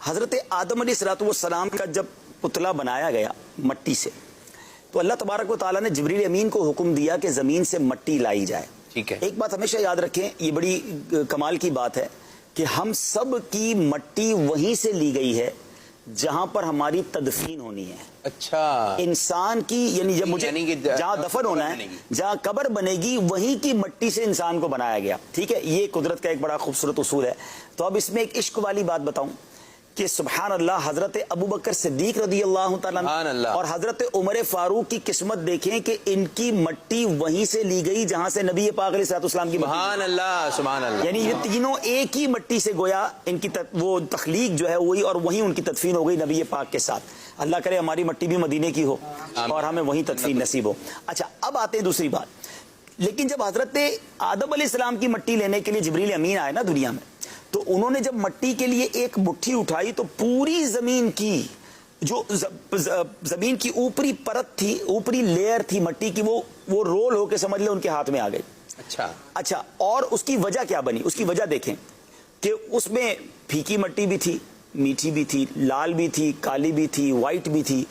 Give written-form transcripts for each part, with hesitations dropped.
حضرت آدم علیہ السلام کا جب پتلا بنایا گیا مٹی سے، تو اللہ تبارک و تعالیٰ نے جبریل امین کو حکم دیا کہ زمین سے مٹی لائی جائے. ٹھیک ہے. ایک بات ہمیشہ یاد رکھیں، یہ بڑی کمال کی بات ہے کہ ہم سب کی مٹی وہیں سے لی گئی ہے جہاں پر ہماری تدفین ہونی ہے. اچھا. انسان کی یعنی جب مجھے جہاں دفن ہونا ہے، جہاں قبر بنے گی، وہیں کی مٹی سے انسان کو بنایا گیا. ٹھیک ہے، یہ قدرت کا ایک بڑا خوبصورت اصول ہے. تو اب اس میں ایک عشق والی بات بتاؤں کہ سبحان اللہ، حضرت ابوبکر صدیق رضی اللہ تعالیٰ اور حضرت عمر فاروق کی قسمت دیکھیں کہ ان کی مٹی وہیں سے لی گئی جہاں سے نبی پاک علیہ السلام کی سبحان اللہ سبحان اللہ. یعنی یہ تینوں ایک ہی مٹی سے گویا ان کی وہ تخلیق جو ہے وہی، اور وہیں ان کی تدفین ہو گئی نبی پاک کے ساتھ. اللہ کرے ہماری مٹی بھی مدینے کی ہو اور ہمیں وہیں تدفین نصیب ہو. اچھا، اب آتے ہیں دوسری بات. لیکن جب حضرت آدم علیہ السلام کی مٹی لینے کے لیے جبریل امین آئے نا دنیا میں، تو انہوں نے جب مٹی کے لیے ایک مٹھی اٹھائی تو پوری زمین کی جو زمین کی اوپری پرت تھی، اوپری لیئر تھی مٹی کی، وہ رول ہو کے سمجھ لیں ان کے ہاتھ میں آ گئی. اچھا، اور اس کی وجہ کیا بنی؟ اس کی وجہ دیکھیں کہ اس میں پھیکی مٹی بھی تھی، میٹھی بھی تھی، لال بھی تھی، کالی بھی تھی، وائٹ بھی تھی،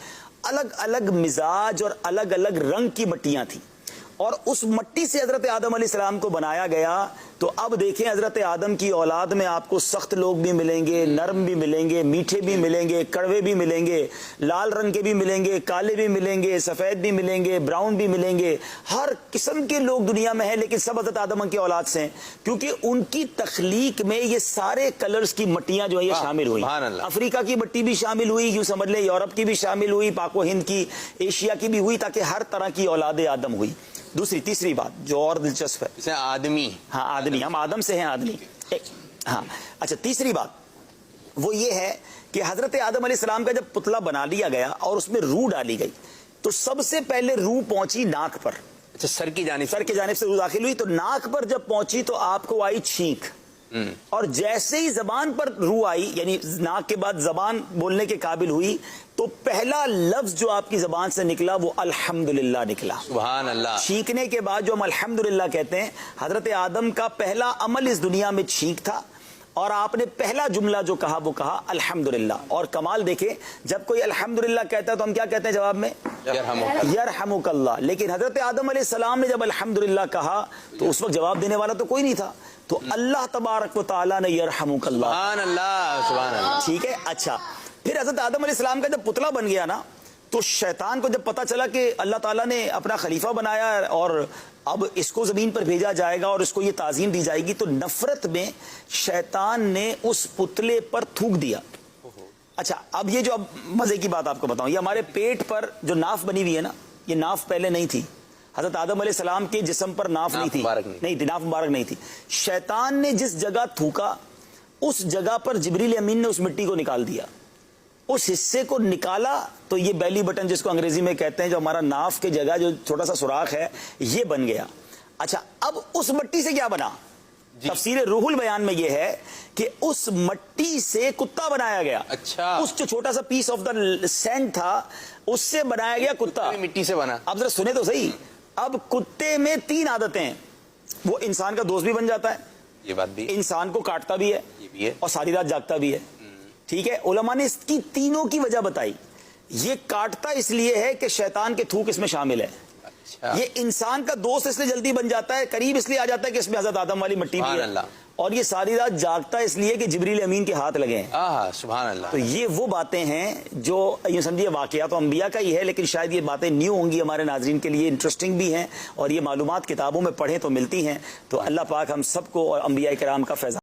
الگ الگ مزاج اور الگ الگ رنگ کی مٹیاں تھیں. اور اس مٹی سے حضرت آدم علیہ السلام کو بنایا گیا. تو اب دیکھیں حضرت آدم کی اولاد میں آپ کو سخت لوگ بھی ملیں گے، نرم بھی ملیں گے، میٹھے بھی ملیں گے، کڑوے بھی ملیں گے، لال رنگ کے بھی ملیں گے، کالے بھی ملیں گے، سفید بھی ملیں گے، براؤن بھی ملیں گے. ہر قسم کے لوگ دنیا میں ہیں، لیکن سب حضرت آدم کی اولاد سے ہیں، کیونکہ ان کی تخلیق میں یہ سارے کلرز کی مٹیاں جو ہیں یہ شامل ہوئی. افریقہ کی مٹی بھی شامل ہوئی، یوں سمجھ لیں یورپ کی بھی شامل ہوئی، پاک و ہند کی، ایشیا کی بھی ہوئی، تاکہ ہر طرح کی اولاد آدم ہوئی. تیسری بات جو اور دلچسپ ہے، آدمی، ہاں آدمی، ہم آدم سے ہیں آدمی. ہاں اچھا، تیسری بات وہ یہ ہے کہ حضرت آدم علیہ السلام کا جب پتلا بنا لیا گیا اور اس میں روح ڈالی گئی، تو سب سے پہلے روح پہنچی ناک پر. اچھا، سر کی جانب سے روح داخل ہوئی. تو ناک پر جب پہنچی تو آپ کو آئی چھینک، اور جیسے ہی زبان پر روح آئی، یعنی ناک کے بعد زبان بولنے کے قابل ہوئی، تو پہلا لفظ جو آپ کی زبان سے نکلا وہ الحمدللہ نکلا. سبحان اللہ. چھینکنے کے بعد جو ہم الحمدللہ کہتے ہیں، حضرت آدم کا پہلا عمل اس دنیا میں چھینک تھا، اور آپ نے پہلا جملہ جو کہا وہ کہا الحمدللہ. اور کمال دیکھیں، جب کوئی الحمدللہ کہتا ہے تو ہم کیا کہتے ہیں جواب میں؟ یرحمک اللہ. لیکن حضرت آدم علیہ السلام نے جب الحمدللہ کہا تو اس وقت جواب دینے والا تو کوئی نہیں تھا، تو اللہ تبارک و تعالیٰ نے یرحمک اللہ. سبحان اللہ سبحان اللہ. ٹھیک ہے. اچھا، پھر حضرت آدم علیہ السلام کا جب پتلا بن گیا نا، تو شیطان کو جب پتا چلا کہ اللہ تعالیٰ نے اپنا خلیفہ بنایا اور اب اس کو زمین پر بھیجا جائے گا اور اس کو یہ تعظیم دی جائے گی، تو نفرت میں شیطان نے اس پتلے پر تھوک دیا. اچھا، اب یہ جو اب مزے کی بات آپ کو بتاؤں، یہ ہمارے پیٹ پر جو ناف بنی ہوئی ہے نا، یہ ناف پہلے نہیں تھی. حضرت آدم علیہ السلام کے جسم پر ناف نہیں تھی، ناف مبارک نہیں تھی. شیطان نے جس جگہ تھوکا اس جگہ پر جبریل امین نے اس مٹی کو نکال دیا. اس حصے کو نکالا تو یہ بیلی بٹن جس کو انگریزی میں کہتے ہیں، جو ہمارا ناف کے جگہ جو چھوٹا سا سوراخ ہے، یہ بن گیا. اچھا، اب اس مٹی سے کیا بنا؟ تفسیر روح البیان میں یہ ہے کہ اس مٹی سے کتا بنایا گیا. اچھا، اس جو چھوٹا سا پیس آف دا سینڈ تھا اس سے بنایا گیا کتا. مٹی سے بنا. اب ذرا سنے تو صحیح. اب کتے میں 3 عادتیں ہیں. وہ انسان کا دوست بھی بن جاتا ہے، یہ بات بھی، انسان کو کاٹتا بھی ہے، یہ بھی ہے، اور ساری رات جاگتا بھی ہے. ٹھیک ہے، علماء نے اس کی تینوں کی وجہ بتائی. یہ کاٹتا اس لیے ہے کہ شیطان کے تھوک اس میں شامل ہے. یہ انسان کا دوست اس لیے جلدی بن جاتا ہے، قریب اس لیے آ جاتا ہے کہ اس میں حضرت آدم والی مٹی بھی ہے. اور یہ ساری رات جاگتا ہے اس لیے کہ جبریل امین کے ہاتھ لگے ہیں. سبحان اللہ. تو یہ وہ باتیں ہیں جو یہ سمجھیے واقعات تو انبیاء کا ہی ہے، لیکن شاید یہ باتیں نیو ہوں گی ہمارے ناظرین کے لیے، انٹرسٹنگ بھی ہیں، اور یہ معلومات کتابوں میں پڑھیں تو ملتی ہیں. تو اللہ پاک ہم سب کو اور انبیاء کرام کا فیضان